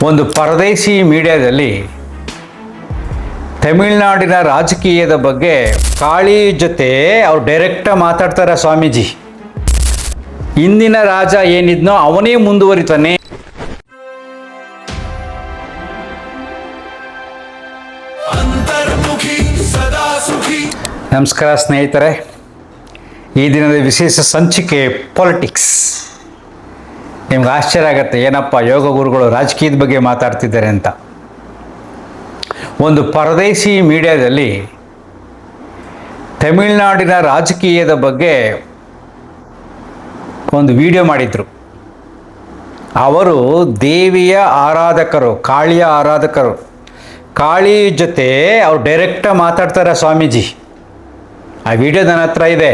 ಒಂದು ಪರದೇಶಿ ಮೀಡಿಯಾದಲ್ಲಿ ತಮಿಳುನಾಡಿನ ರಾಜಕೀಯದ ಬಗ್ಗೆ ಕಾಳಿ ಜೊತೆ ಅವ್ರು ಡೈರೆಕ್ಟಾಗಿ ಮಾತಾಡ್ತಾರೆ. ಸ್ವಾಮೀಜಿ ಇಂದಿನ ರಾಜ ಏನಿದ್ನೋ ಅವನೇ ಮುಂದುವರಿತಾನೆ. ನಮಸ್ಕಾರ ಸ್ನೇಹಿತರೆ, ಈ ದಿನದ ವಿಶೇಷ ಸಂಚಿಕೆ ಪಾಲಿಟಿಕ್ಸ್. ನಿಮ್ಗೆ ಆಶ್ಚರ್ಯ ಆಗುತ್ತೆ, ಏನಪ್ಪ ಯೋಗ ಗುರುಗಳು ರಾಜಕೀಯದ ಬಗ್ಗೆ ಮಾತಾಡ್ತಿದ್ದಾರೆ ಅಂತ. ಒಂದು ಪರದೇಶಿ ಮೀಡಿಯಾದಲ್ಲಿ ತಮಿಳುನಾಡಿನ ರಾಜಕೀಯದ ಬಗ್ಗೆ ಒಂದು ವಿಡಿಯೋ ಮಾಡಿದರು. ಅವರು ದೇವಿಯ ಆರಾಧಕರು, ಕಾಳಿಯ ಆರಾಧಕರು. ಕಾಳಿ ಜೊತೆ ಅವ್ರು ಡೈರೆಕ್ಟಾಗಿ ಮಾತಾಡ್ತಾರೆ. ಸ್ವಾಮೀಜಿ ಆ ವಿಡಿಯೋ ನನ್ನ ಹತ್ರ ಇದೆ,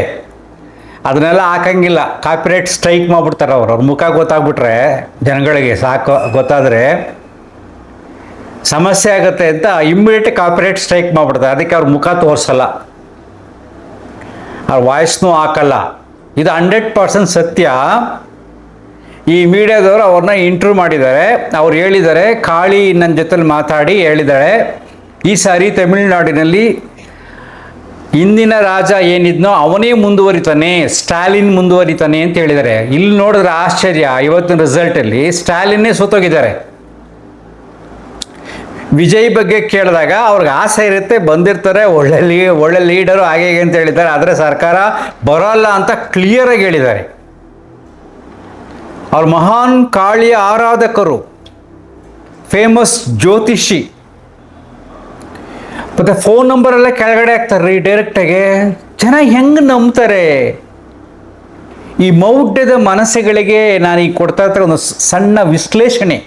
ಅದನ್ನೆಲ್ಲ ಹಾಕಂಗಿಲ್ಲ, ಕಾಪಿರೈಟ್ ಸ್ಟ್ರೈಕ್ ಮಾಡಿಬಿಡ್ತಾರೆ ಅವ್ರ ಮುಖ ಗೊತ್ತಾಗ್ಬಿಟ್ರೆ ಜನಗಳಿಗೆ ಸಾಕು, ಗೊತ್ತಾದರೆ ಸಮಸ್ಯೆ ಆಗುತ್ತೆ ಅಂತ ಇಮ್ಮಿಡಿಯೇಟ್ ಕಾಪಿರೈಟ್ ಸ್ಟ್ರೈಕ್ ಮಾಡಿಬಿಡ್ತಾರೆ. ಅದಕ್ಕೆ ಅವ್ರ ಮುಖ ತೋರಿಸಲ್ಲ, ಅವ್ರ ವಾಯ್ಸ್ನೂ ಹಾಕಲ್ಲ. ಇದು 100% ಸತ್ಯ. ಈ ಮೀಡಿಯಾದವರು ಅವ್ರನ್ನ ಇಂಟರ್ವ್ಯೂ ಮಾಡಿದ್ದಾರೆ. ಅವ್ರು ಹೇಳಿದ್ದಾರೆ, ಕಾಳಿ ನನ್ನ ಜೊತೆಲಿ ಮಾತಾಡಿ ಹೇಳಿದ್ದಾಳೆ, ಈ ಸಾರಿ ತಮಿಳುನಾಡಿನಲ್ಲಿ ಇಂದಿನ ರಾಜ ಏನಿದ್ನೋ ಅವನೇ ಮುಂದುವರಿತಾನೆ, ಸ್ಟಾಲಿನ್ ಮುಂದುವರಿತಾನೆ ಅಂತ ಹೇಳಿದ್ದಾರೆ. ಇಲ್ಲಿ ನೋಡಿದ್ರೆ ಆಶ್ಚರ್ಯ, ಇವತ್ತಿನ ರಿಸಲ್ಟಲ್ಲಿ ಸ್ಟಾಲಿನ್ನೇ ಸೋತೋಗಿದ್ದಾರೆ. ವಿಜಯ್ ಬಗ್ಗೆ ಕೇಳಿದಾಗ ಅವ್ರಿಗೆ ಆಸೆ ಇರುತ್ತೆ, ಬಂದಿರ್ತಾರೆ, ಒಳ್ಳೆ ಲೀಡರು ಹಾಗೆ ಅಂತ ಹೇಳಿದ್ದಾರೆ. ಆದರೆ ಸರ್ಕಾರ ಬರೋಲ್ಲ ಅಂತ ಕ್ಲಿಯರಾಗಿ ಹೇಳಿದ್ದಾರೆ. ಅವ್ರು ಮಹಾನ್ ಕಾಳಿಯ ಆರಾಧಕರು, ಫೇಮಸ್ ಜ್ಯೋತಿಷಿ. ಮತ್ತು ಫೋನ್ ನಂಬರೆಲ್ಲ ಕೆಳಗಡೆ ಹಾಕ್ತಾರೆ ರೀ ಡೈರೆಕ್ಟಾಗೆ. ಜನ ಹೆಂಗೆ ನಂಬ್ತಾರೆ? ಈ ಮೌಢ್ಯದ ಮನಸ್ಸುಗಳಿಗೆ ನಾನು ಈಗ ಕೊಡ್ತಾ ಇರ್ತಾರೆ ಒಂದು ಸಣ್ಣ ವಿಶ್ಲೇಷಣೆ.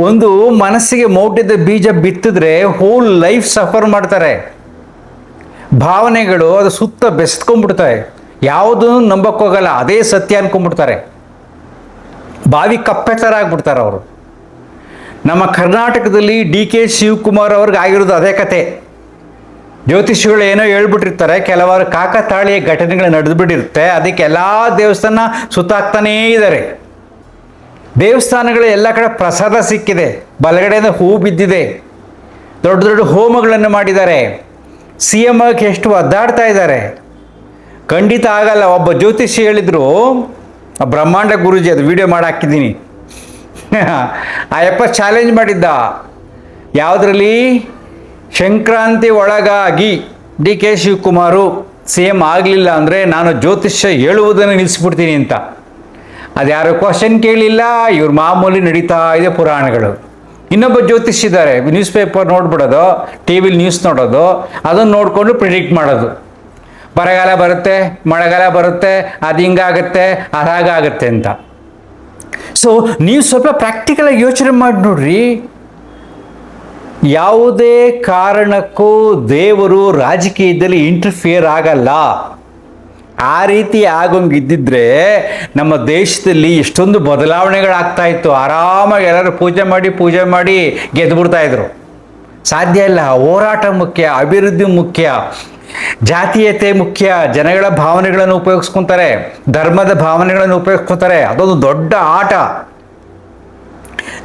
ಒಂದು ಮನಸ್ಸಿಗೆ ಮೌಢ್ಯದ ಬೀಜ ಬಿತ್ತಿದ್ರೆ ಹೋಲ್ ಲೈಫ್ ಸಫರ್ ಮಾಡ್ತಾರೆ. ಭಾವನೆಗಳು ಅದು ಸುತ್ತ ಬೆಸ್ತ್ಕೊಂಡ್ಬಿಡ್ತಾರೆ, ಯಾವುದೂ ನಂಬಕ್ಕೋಗಲ್ಲ, ಅದೇ ಸತ್ಯ ಅನ್ಕೊಂಡ್ಬಿಡ್ತಾರೆ. ಬಾವಿ ಕಪ್ಪೆ ಥರ ಆಗ್ಬಿಡ್ತಾರೆ ಅವರು. ನಮ್ಮ ಕರ್ನಾಟಕದಲ್ಲಿ DK ಶಿವಕುಮಾರ್ ಅವ್ರಿಗೆ ಆಗಿರೋದು ಅದೇ ಕತೆ. ಜ್ಯೋತಿಷಿಗಳು ಏನೋ ಹೇಳ್ಬಿಟ್ಟಿರ್ತಾರೆ, ಕೆಲವರು ಕಾಕತಾಳೀಯ ಘಟನೆಗಳು ನಡೆದುಬಿಟ್ಟಿರುತ್ತೆ. ಅದಕ್ಕೆ ಎಲ್ಲ ದೇವಸ್ಥಾನ ಸುತ್ತಾಕ್ತಾನೇ ಇದ್ದಾರೆ. ದೇವಸ್ಥಾನಗಳು ಎಲ್ಲ ಕಡೆ ಪ್ರಸಾದ ಸಿಕ್ಕಿದೆ, ಬಲಗಡೆಯಿಂದ ಹೂ ಬಿದ್ದಿದೆ, ದೊಡ್ಡ ದೊಡ್ಡ ಹೋಮಗಳನ್ನು ಮಾಡಿದ್ದಾರೆ. CM ಆಗಿ ಎಷ್ಟು ಒದ್ದಾಡ್ತಾ ಇದ್ದಾರೆ. ಖಂಡಿತ ಆಗಲ್ಲ. ಒಬ್ಬ ಜ್ಯೋತಿಷಿ ಹೇಳಿದರು, ಬ್ರಹ್ಮಾಂಡ ಗುರೂಜಿ, ಅದು ವಿಡಿಯೋ ಮಾಡಿ ಹಾಕಿದ್ದೀನಿ. ಆ ಯಪ್ಪ ಚಾಲೆಂಜ್ ಮಾಡಿದ್ದ, ಯಾವುದರಲ್ಲಿ ಸಂಕ್ರಾಂತಿ ಒಳಗಾಗಿ DK ಶಿವಕುಮಾರು CM ಆಗಲಿಲ್ಲ ಅಂದರೆ ನಾನು ಜ್ಯೋತಿಷ್ಯ ಹೇಳುವುದನ್ನು ನಿಲ್ಲಿಸ್ಬಿಡ್ತೀನಿ ಅಂತ. ಅದು ಯಾರು ಕ್ವಶನ್ ಕೇಳಿಲ್ಲ, ಇವ್ರ ಮಾಮೂಲಿ ನಡೀತಾ ಇದೆ ಪುರಾಣಗಳು. ಇನ್ನೊಬ್ಬ ಜ್ಯೋತಿಷ್ ಇದ್ದಾರೆ, ನ್ಯೂಸ್ ಪೇಪರ್ ನೋಡ್ಬಿಡೋದು, TV ನ್ಯೂಸ್ ನೋಡೋದು, ಅದನ್ನು ನೋಡಿಕೊಂಡು ಪ್ರಿಡಿಕ್ಟ್ ಮಾಡೋದು. ಬರಗಾಲ ಬರುತ್ತೆ, ಮಳೆಗಾಲ ಬರುತ್ತೆ, ಅದು ಹಿಂಗಾಗುತ್ತೆ, ಅದು ಹಾಗಾಗುತ್ತೆ ಅಂತ. ಸೊ ನೀವು ಸ್ವಲ್ಪ ಪ್ರಾಕ್ಟಿಕಲಾಗಿ ಯೋಚನೆ ಮಾಡಿ ನೋಡ್ರಿ. ಯಾವುದೇ ಕಾರಣಕ್ಕೂ ದೇವರು ರಾಜಕೀಯದಲ್ಲಿ ಇಂಟರ್ಫಿಯರ್ ಆಗಲ್ಲ. ಆ ರೀತಿ ಆಗೋಂಗಿದ್ದಿದ್ರೆ ನಮ್ಮ ದೇಶದಲ್ಲಿ ಎಷ್ಟೊಂದು ಬದಲಾವಣೆಗಳಾಗ್ತಾ ಇತ್ತು. ಆರಾಮಾಗಿ ಎಲ್ಲರೂ ಪೂಜೆ ಮಾಡಿ ಗೆದ್ದುಬಿಡ್ತಾ ಇದ್ರು. ಸಾಧ್ಯ ಇಲ್ಲ. ಹೋರಾಟ ಮುಖ್ಯ, ಅಭಿವೃದ್ಧಿ ಮುಖ್ಯ, ಜಾತೀಯತೆ ಮುಖ್ಯ. ಜನಗಳ ಭಾವನೆಗಳನ್ನು ಉಪಯೋಗಿಸ್ಕೊತಾರೆ, ಧರ್ಮದ ಭಾವನೆಗಳನ್ನು ಉಪಯೋಗಿಸ್ಕೊತಾರೆ. ಅದೊಂದು ದೊಡ್ಡ ಆಟ.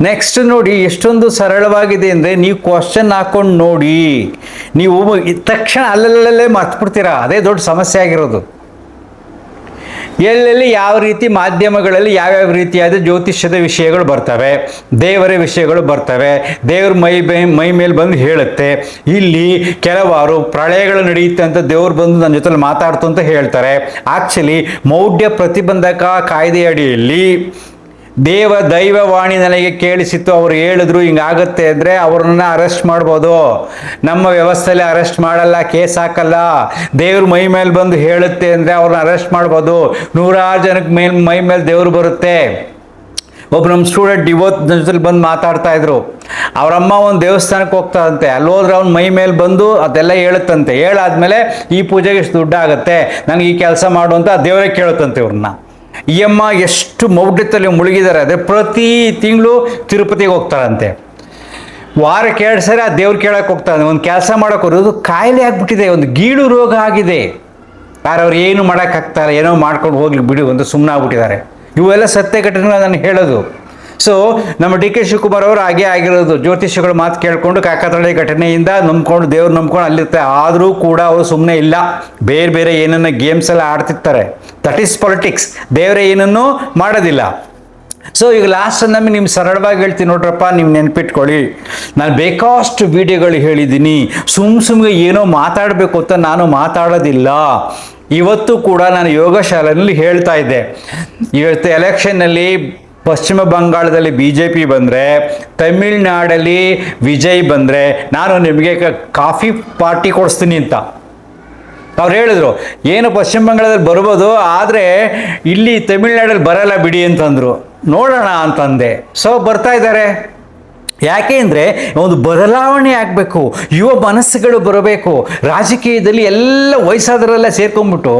ನೆಕ್ಸ್ಟ್ ನೋಡಿ, ಎಷ್ಟೊಂದು ಸರಳವಾಗಿದೆ ಅಂದರೆ, ನೀವು ಕ್ವಶನ್ ಹಾಕ್ಕೊಂಡು ನೋಡಿ, ನೀವು ತಕ್ಷಣ ಅಲ್ಲಲ್ಲೇ ಮರ್ತ್ಬಿಡ್ತೀರಾ. ಅದೇ ದೊಡ್ಡ ಸಮಸ್ಯೆ ಆಗಿರೋದು. ಎಲ್ಲೆಲ್ಲಿ ಯಾವ ರೀತಿ ಮಾಧ್ಯಮಗಳಲ್ಲಿ ಯಾವ್ಯಾವ ರೀತಿಯಾದ ಜ್ಯೋತಿಷ್ಯದ ವಿಷಯಗಳು ಬರ್ತವೆ, ದೇವರ ವಿಷಯಗಳು ಬರ್ತವೆ, ದೇವ್ರ ಮೈ ಮೇಲೆ ಬಂದು ಹೇಳುತ್ತೆ. ಇಲ್ಲಿ ಕೆಲವಾರು ಪ್ರಳಯಗಳು ನಡೆಯುತ್ತೆ ಅಂತ ದೇವ್ರು ಬಂದು ನನ್ನ ಜೊತೆಲಿ ಮಾತಾಡ್ತು ಅಂತ ಹೇಳ್ತಾರೆ. ಆ್ಯಕ್ಚುಲಿ ಮೌಢ್ಯ ಪ್ರತಿಬಂಧಕ ಕಾಯ್ದೆ ಅಡಿಯಲ್ಲಿ ದೈವವಾಣಿ ನನಗೆ ಕೇಳಿಸಿತ್ತು, ಅವರು ಹೇಳಿದ್ರು ಹಿಂಗಾಗುತ್ತೆ ಅಂದರೆ ಅವ್ರನ್ನ ಅರೆಸ್ಟ್ ಮಾಡ್ಬೋದು. ನಮ್ಮ ವ್ಯವಸ್ಥೆಯಲ್ಲಿ ಅರೆಸ್ಟ್ ಮಾಡಲ್ಲ, ಕೇಸ್ ಹಾಕಲ್ಲ. ದೇವ್ರ ಮೈ ಮೇಲೆ ಬಂದು ಹೇಳುತ್ತೆ ಅಂದರೆ ಅವ್ರನ್ನ ಅರೆಸ್ಟ್ ಮಾಡ್ಬೋದು. 100 ಜನಕ್ಕೆ ಮೈ ಮೇಲೆ ದೇವ್ರು ಬರುತ್ತೆ. ಒಬ್ಬ ನಮ್ಮ ಸ್ಟೂಡೆಂಟ್ ಇವತ್ತು ಜೊತೆಲಿ ಬಂದು ಮಾತಾಡ್ತಾ ಇದ್ರು. ಅವರಮ್ಮ ಒಂದು ದೇವಸ್ಥಾನಕ್ಕೆ ಹೋಗ್ತಾರಂತೆ, ಅಲ್ಲಿ ಹೋದ್ರೆ ಅವ್ನ ಮೈ ಮೇಲೆ ಬಂದು ಅದೆಲ್ಲ ಹೇಳುತ್ತಂತೆ. ಹೇಳಾದ್ಮೇಲೆ ಈ ಪೂಜೆಗೆ ಇಷ್ಟು ದುಡ್ಡು ಆಗುತ್ತೆ, ನನಗೆ ಈ ಕೆಲಸ ಮಾಡು ಅಂತ ದೇವರೇ ಕೇಳುತ್ತಂತೆ ಇವ್ರನ್ನ. ಈ ಅಮ್ಮ ಎಷ್ಟು ಮೌಢ್ಯದಲ್ಲಿ ಮುಳುಗಿದ್ದಾರೆ ಅಂದರೆ ಪ್ರತಿ ತಿಂಗಳು ತಿರುಪತಿಗೆ ಹೋಗ್ತಾರಂತೆ. ವಾರಕ್ಕೆ 2 ಸರಿ ಆ ದೇವ್ರು ಕೇಳಕ್ಕೆ ಹೋಗ್ತಾರೆ. ಒಂದು ಕೆಲಸ ಮಾಡೋಕೆ ಹೋಗೋದು ಕಾಯಿಲೆ ಆಗಿಬಿಟ್ಟಿದೆ, ಒಂದು ಗೀಳು ರೋಗ ಆಗಿದೆ. ಯಾರವ್ರು ಏನು ಮಾಡೋಕ್ಕಾಗ್ತಾರೆ, ಏನೋ ಮಾಡ್ಕೊಂಡು ಹೋಗ್ಲಿ ಬಿಡು ಅಂತ ಸುಮ್ಮನೆ ಆಗ್ಬಿಟ್ಟಿದ್ದಾರೆ. ಇವೆಲ್ಲ ಸತ್ಯ ಘಟನೆಗಳು ನಾನು ಹೇಳೋದು. ಸೊ ನಮ್ಮ ಡಿ ಕೆ ಶಿವಕುಮಾರ್ ಅವರು ಹಾಗೆ ಆಗಿರೋದು, ಜ್ಯೋತಿಷಿಗಳ ಮಾತು ಕೇಳಿಕೊಂಡು ಕಾಕತಾಳೀಯ ಘಟನೆಯಿಂದ ನಂಬ್ಕೊಂಡು ದೇವ್ರು ನಂಬ್ಕೊಂಡು ಅಲ್ಲಿರ್ತಾರೆ. ಆದರೂ ಕೂಡ ಅವರು ಸುಮ್ಮನೆ ಇಲ್ಲ, ಬೇರೆ ಬೇರೆ ಏನನ್ನ ಗೇಮ್ಸ್ ಎಲ್ಲ ಆಡ್ತಿರ್ತಾರೆ. That is politics. ದೇವರೇ ಏನನ್ನೂ ಮಾಡೋದಿಲ್ಲ. ಸೊ ಈಗ ಲಾಸ್ಟ್ ನಮಗೆ ನಿಮ್ಗೆ ಸರಳವಾಗಿ ಹೇಳ್ತೀನಿ ನೋಡ್ರಪ್ಪ, ನೀವು ನೆನ್ಪಿಟ್ಕೊಳ್ಳಿ, ನಾನು ಬೇಕಾಷ್ಟು ವಿಡಿಯೋಗಳು ಹೇಳಿದ್ದೀನಿ. ಸುಮ್ಮನೆ ಏನೋ ಮಾತಾಡಬೇಕು ಅಂತ ನಾನು ಮಾತಾಡೋದಿಲ್ಲ. ಇವತ್ತು ಕೂಡ ನಾನು ಯೋಗ ಶಾಲೆಯಲ್ಲಿ ಹೇಳ್ತಾ ಇದ್ದೆ, ಇವತ್ತು ಎಲೆಕ್ಷನ್ನಲ್ಲಿ ಪಶ್ಚಿಮ ಬಂಗಾಳದಲ್ಲಿ BJP ಬಂದರೆ, ತಮಿಳ್ನಾಡಲ್ಲಿ ವಿಜಯ್ ಬಂದರೆ ನಾನು ನಿಮಗೆ ಕಾಫಿ ಪಾರ್ಟಿ ಕೊಡಿಸ್ತೀನಿ ಅಂತ ಅವ್ರು ಹೇಳಿದ್ರು. ಏನು ಪಶ್ಚಿಮ ಬಂಗಾಳದಲ್ಲಿ ಬರ್ಬೋದು, ಆದರೆ ಇಲ್ಲಿ ತಮಿಳ್ನಾಡಲ್ಲಿ ಬರಲ್ಲ ಬಿಡಿ ಅಂತಂದರು. ನೋಡೋಣ ಅಂತಂದೆ. ಸೊ ಬರ್ತಾ ಇದ್ದಾರೆ. ಯಾಕೆ ಅಂದರೆ ಒಂದು ಬದಲಾವಣೆ ಆಗಬೇಕು, ಯುವ ಮನಸ್ಸುಗಳು ಬರಬೇಕು. ರಾಜಕೀಯದಲ್ಲಿ ಎಲ್ಲ ವಯಸ್ಸಾದರೆಲ್ಲ ಸೇರ್ಕೊಂಡ್ಬಿಟ್ಟು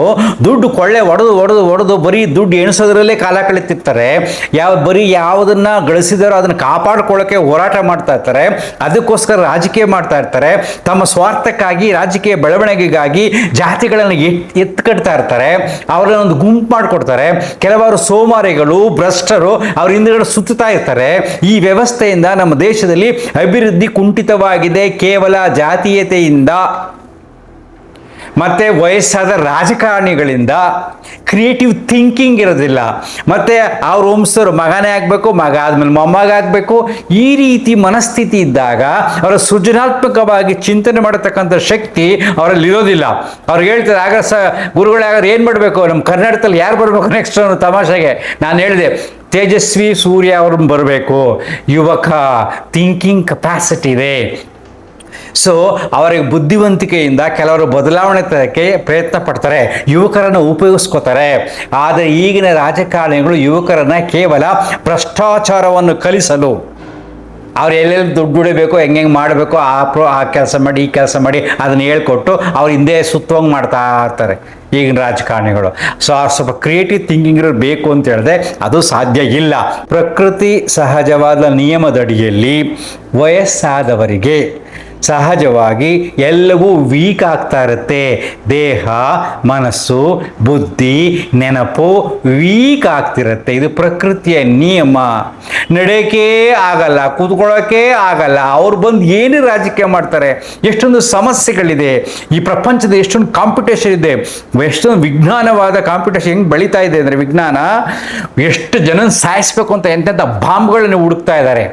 ದುಡ್ಡು ಕೊಳ್ಳೆ ಹೊಡೆದು ಬರೀ ದುಡ್ಡು ಎಣಿಸೋದ್ರಲ್ಲೇ ಕಾಲ ಕಳೀತಿರ್ತಾರೆ. ಬರೀ ಯಾವುದನ್ನು ಗಳಿಸಿದಾರೋ ಅದನ್ನು ಕಾಪಾಡ್ಕೊಳ್ಳೋಕ್ಕೆ ಹೋರಾಟ ಮಾಡ್ತಾ ಇರ್ತಾರೆ. ಅದಕ್ಕೋಸ್ಕರ ರಾಜಕೀಯ ಮಾಡ್ತಾ ಇರ್ತಾರೆ. ತಮ್ಮ ಸ್ವಾರ್ಥಕ್ಕಾಗಿ, ರಾಜಕೀಯ ಬೆಳವಣಿಗೆಗಾಗಿ ಜಾತಿಗಳನ್ನು ಎತ್ಕಡ್ತಾ ಇರ್ತಾರೆ. ಅವರನ್ನ ಒಂದು ಗುಂಪು ಮಾಡಿಕೊಡ್ತಾರೆ. ಕೆಲವರು ಸೋಮಾರಿಗಳು, ಭ್ರಷ್ಟರು ಅವ್ರ ಹಿಂದುಗಡೆ ಸುತ್ತಾ ಇರ್ತಾರೆ. ಈ ವ್ಯವಸ್ಥೆಯಿಂದ ನಮ್ಮ ದೇಶದಲ್ಲಿ ಅಭಿವೃದ್ಧಿ ಕುಂಠಿತವಾಗಿದೆ, ಕೇವಲ ಜಾತೀಯತೆಯಿಂದ ಮತ್ತೆ ವಯಸ್ಸಾದ ರಾಜಕಾರಣಿಗಳಿಂದ. ಕ್ರಿಯೇಟಿವ್ ಥಿಂಕಿಂಗ್ ಇರೋದಿಲ್ಲ. ಮತ್ತೆ ಅವ್ರ ವಂಶರು ಮಗನೇ ಆಗಬೇಕು, ಮಗ ಆದ್ಮೇಲೆ ಮೊಮ್ಮಗ ಆಗಬೇಕು. ಈ ರೀತಿ ಮನಸ್ಥಿತಿ ಇದ್ದಾಗ ಅವರ ಸೃಜನಾತ್ಮಕವಾಗಿ ಚಿಂತನೆ ಮಾಡತಕ್ಕಂಥ ಶಕ್ತಿ ಅವರಲ್ಲಿ ಇರೋದಿಲ್ಲ. ಅವ್ರಿಗೆ ಹೇಳ್ತಾರೆ, ಆಗ ಗುರುಗಳಾಗ ಏನು ಮಾಡಬೇಕು, ನಮ್ಮ ಕರ್ನಾಟಕದಲ್ಲಿ ಯಾರು ಬರಬೇಕು ನೆಕ್ಸ್ಟ್ ತಮಾಷೆಗೆ ನಾನು ಹೇಳಿದೆ, ತೇಜಸ್ವಿ ಸೂರ್ಯ ಅವ್ರನ್ನ ಬರಬೇಕು. ಯುವಕ, ಥಿಂಕಿಂಗ್ ಕೆಪಾಸಿಟಿ ಇದೆ. ಸೊ ಅವರಿಗೆ ಬುದ್ಧಿವಂತಿಕೆಯಿಂದ ಕೆಲವರು ಬದಲಾವಣೆ ತರಕ್ಕೆ ಪ್ರಯತ್ನ ಪಡ್ತಾರೆ, ಯುವಕರನ್ನು ಉಪಯೋಗಿಸ್ಕೋತಾರೆ. ಆದರೆ ಈಗಿನ ರಾಜಕಾರಣಿಗಳು ಯುವಕರನ್ನು ಕೇವಲ ಭ್ರಷ್ಟಾಚಾರವನ್ನು ಕಲಿಸಲು, ಅವ್ರು ಎಲ್ಲೆಲ್ಲಿ ದುಡ್ಡು ದುಡಿಬೇಕು, ಹೆಂಗೆ ಮಾಡಬೇಕು, ಆ ಕೆಲಸ ಮಾಡಿ, ಈ ಕೆಲಸ ಮಾಡಿ ಅದನ್ನು ಹೇಳ್ಕೊಟ್ಟು ಅವ್ರು ಹಿಂದೆ ಸುತ್ತೋಂಗೆ ಮಾಡ್ತಾ ಇರ್ತಾರೆ ಈಗಿನ ರಾಜಕಾರಣಿಗಳು. ಸೊ ಸ್ವಲ್ಪ ಕ್ರಿಯೇಟಿವ್ ಥಿಂಕಿಂಗ್ ಬೇಕು ಅಂತ ಹೇಳಿದ್ರೆ ಅದು ಸಾಧ್ಯ ಇಲ್ಲ. ಪ್ರಕೃತಿ ಸಹಜವಾದ ನಿಯಮದಡಿಯಲ್ಲಿ ವಯಸ್ಸಾದವರಿಗೆ ಸಹಜವಾಗಿ ಎಲ್ಲವೂ ವೀಕ್ ಆಗ್ತಾ ಇರುತ್ತೆ. ದೇಹ, ಮನಸ್ಸು, ಬುದ್ಧಿ, ನೆನಪು ವೀಕ್ ಆಗ್ತಿರುತ್ತೆ. ಇದು ಪ್ರಕೃತಿಯ ನಿಯಮ. ನಡೆಯೋಕೆ ಆಗಲ್ಲ, ಕೂತ್ಕೊಳ್ಳೋಕೆ ಆಗಲ್ಲ. ಅವ್ರು ಬಂದು ಏನು ರಾಜಕೀಯ ಮಾಡ್ತಾರೆ? ಎಷ್ಟೊಂದು ಸಮಸ್ಯೆಗಳಿದೆ ಈ ಪ್ರಪಂಚದ, ಎಷ್ಟೊಂದು ಕಾಂಪಿಟೇಷನ್ ಇದೆ, ಎಷ್ಟೊಂದು ವಿಜ್ಞಾನವಾದ ಕಾಂಪಿಟೇಷನ್ ಹೆಂಗೆ ಬೆಳೀತಾ ಇದೆ ಅಂದರೆ, ವಿಜ್ಞಾನ ಎಷ್ಟು ಜನ ಸಾಯಿಸ್ಬೇಕು ಅಂತ ಎಂತೆಂಥ ಬಾಂಬ್ಗಳನ್ನು ಹುಡುಕ್ತಾ ಇದ್ದಾರೆ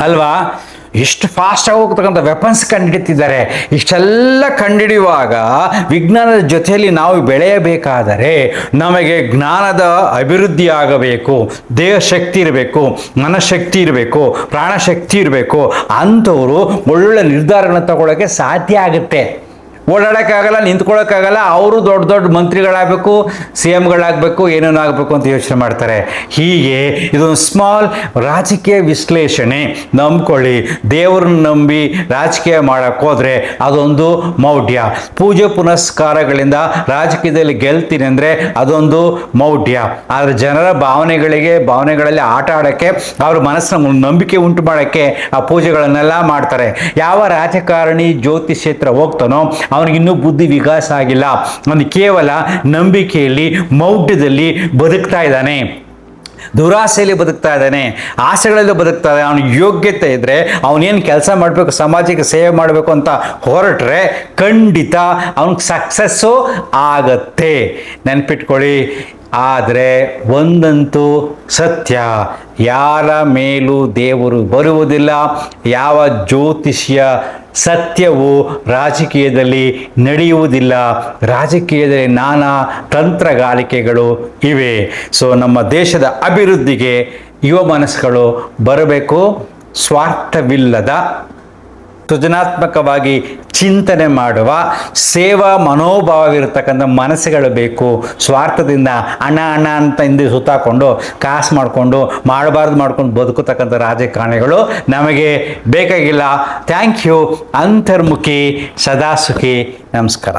ಅಲ್ವಾ? ಎಷ್ಟು ಫಾಸ್ಟಾಗಿ ಹೋಗ್ತಕ್ಕಂಥ ವೆಪನ್ಸ್ ಕಂಡುಹಿಡಿತಿದ್ದಾರೆ. ಇಷ್ಟೆಲ್ಲ ಕಂಡುಹಿಡಿಯುವಾಗ ವಿಜ್ಞಾನದ ಜೊತೆಯಲ್ಲಿ ನಾವು ಬೆಳೆಯಬೇಕಾದರೆ ನಮಗೆ ಜ್ಞಾನದ ಅಭಿವೃದ್ಧಿ ಆಗಬೇಕು, ದೇಹ ಶಕ್ತಿ ಇರಬೇಕು, ಮನಶಕ್ತಿ ಇರಬೇಕು, ಪ್ರಾಣಶಕ್ತಿ ಇರಬೇಕು. ಅಂಥವರು ಒಳ್ಳೊಳ್ಳೆ ನಿರ್ಧಾರಗಳನ್ನು ತಗೊಳ್ಳೋಕ್ಕೆ ಸಾಧ್ಯ ಆಗುತ್ತೆ. ಓಡಾಡೋಕ್ಕಾಗಲ್ಲ, ನಿಂತ್ಕೊಳ್ಳೋಕ್ಕಾಗಲ್ಲ, ಅವರು ದೊಡ್ಡ ದೊಡ್ಡ ಮಂತ್ರಿಗಳಾಗಬೇಕು, CMಗಳಾಗಬೇಕು, ಏನೇನೋ ಆಗಬೇಕು ಅಂತ ಯೋಚನೆ ಮಾಡ್ತಾರೆ. ಹೀಗೆ ಇದೊಂದು ಸ್ಮಾಲ್ ರಾಜಕೀಯ ವಿಶ್ಲೇಷಣೆ. ನಂಬ್ಕೊಳ್ಳಿ, ದೇವ್ರನ್ನ ನಂಬಿ ರಾಜಕೀಯ ಮಾಡೋಕ್ಕೆ ಹೋದರೆ ಅದೊಂದು ಮೌಢ್ಯ. ಪೂಜೆ ಪುನಸ್ಕಾರಗಳಿಂದ ರಾಜಕೀಯದಲ್ಲಿ ಗೆಲ್ತೀನಿ ಅಂದರೆ ಅದೊಂದು ಮೌಢ್ಯ. ಆದರೆ ಜನರ ಭಾವನೆಗಳಲ್ಲಿ ಆಟ ಆಡೋಕ್ಕೆ, ಅವ್ರ ಮನಸ್ಸನ್ನ ನಂಬಿಕೆ ಉಂಟು ಮಾಡೋಕ್ಕೆ ಆ ಪೂಜೆಗಳನ್ನೆಲ್ಲ ಮಾಡ್ತಾರೆ. ಯಾವ ರಾಜಕಾರಣಿ ಜ್ಯೋತಿಷ್ಯೇತ್ರ ಹೋಗ್ತಾನೋ ಅವನಿಗಿನ್ನೂ ಬುದ್ಧಿ ವಿಕಾಸ ಆಗಿಲ್ಲ. ಅವನು ಕೇವಲ ನಂಬಿಕೆಯಲ್ಲಿ, ಮೌಢ್ಯದಲ್ಲಿ ಬದುಕ್ತಾ ಇದ್ದಾನೆ, ದುರಾಸೆಯಲ್ಲಿ ಬದುಕ್ತಾ ಇದ್ದಾನೆ, ಆಸೆಗಳಲ್ಲಿ ಬದುಕ್ತಾ ಇದ್ದಾನೆ. ಅವನಿಗೆ ಯೋಗ್ಯತೆ ಇದ್ದರೆ, ಅವನೇನು ಕೆಲಸ ಮಾಡಬೇಕು, ಸಮಾಜಕ್ಕೆ ಸೇವೆ ಮಾಡಬೇಕು ಅಂತ ಹೊರಟ್ರೆ ಖಂಡಿತ ಅವನಿಗೆ ಸಕ್ಸಸ್ಸು ಆಗತ್ತೆ. ನೆನ್ಪಿಟ್ಕೊಳ್ಳಿ. ಆದರೆ ಒಂದಂತೂ ಸತ್ಯ, ಯಾರ ಮೇಲೂ ದೇವರು ಬರುವುದಿಲ್ಲ. ಯಾವ ಜ್ಯೋತಿಷ್ಯ ಸತ್ಯವು ರಾಜಕೀಯದಲ್ಲಿ ನಡೆಯುವುದಿಲ್ಲ. ರಾಜಕೀಯದಲ್ಲಿ ನಾನಾ ತಂತ್ರಗಾರಿಕೆಗಳು ಇವೆ. ಸೊ ನಮ್ಮ ದೇಶದ ಅಭಿವೃದ್ಧಿಗೆ ಯುವ ಮನಸ್ಸುಗಳು ಬರಬೇಕು. ಸ್ವಾರ್ಥವಿಲ್ಲದ, ಸೃಜನಾತ್ಮಕವಾಗಿ ಚಿಂತನೆ ಮಾಡುವ, ಸೇವಾ ಮನೋಭಾವವಿರತಕ್ಕಂಥ ಮನಸ್ಸುಗಳು ಬೇಕು. ಸ್ವಾರ್ಥದಿಂದ ಹಣ ಅಂತ ಹಿಂದೆ ಸುತ್ತಾಕೊಂಡು ಕಾಸು ಮಾಡಿಕೊಂಡು ಮಾಡ್ಕೊಂಡು ಬದುಕತಕ್ಕಂಥ ರಾಜಕಾರಣಿಗಳು ನಮಗೆ ಬೇಕಾಗಿಲ್ಲ. Thank you. ಅಂತರ್ಮುಖಿ, ಸದಾ ಸುಖಿ. ನಮಸ್ಕಾರ.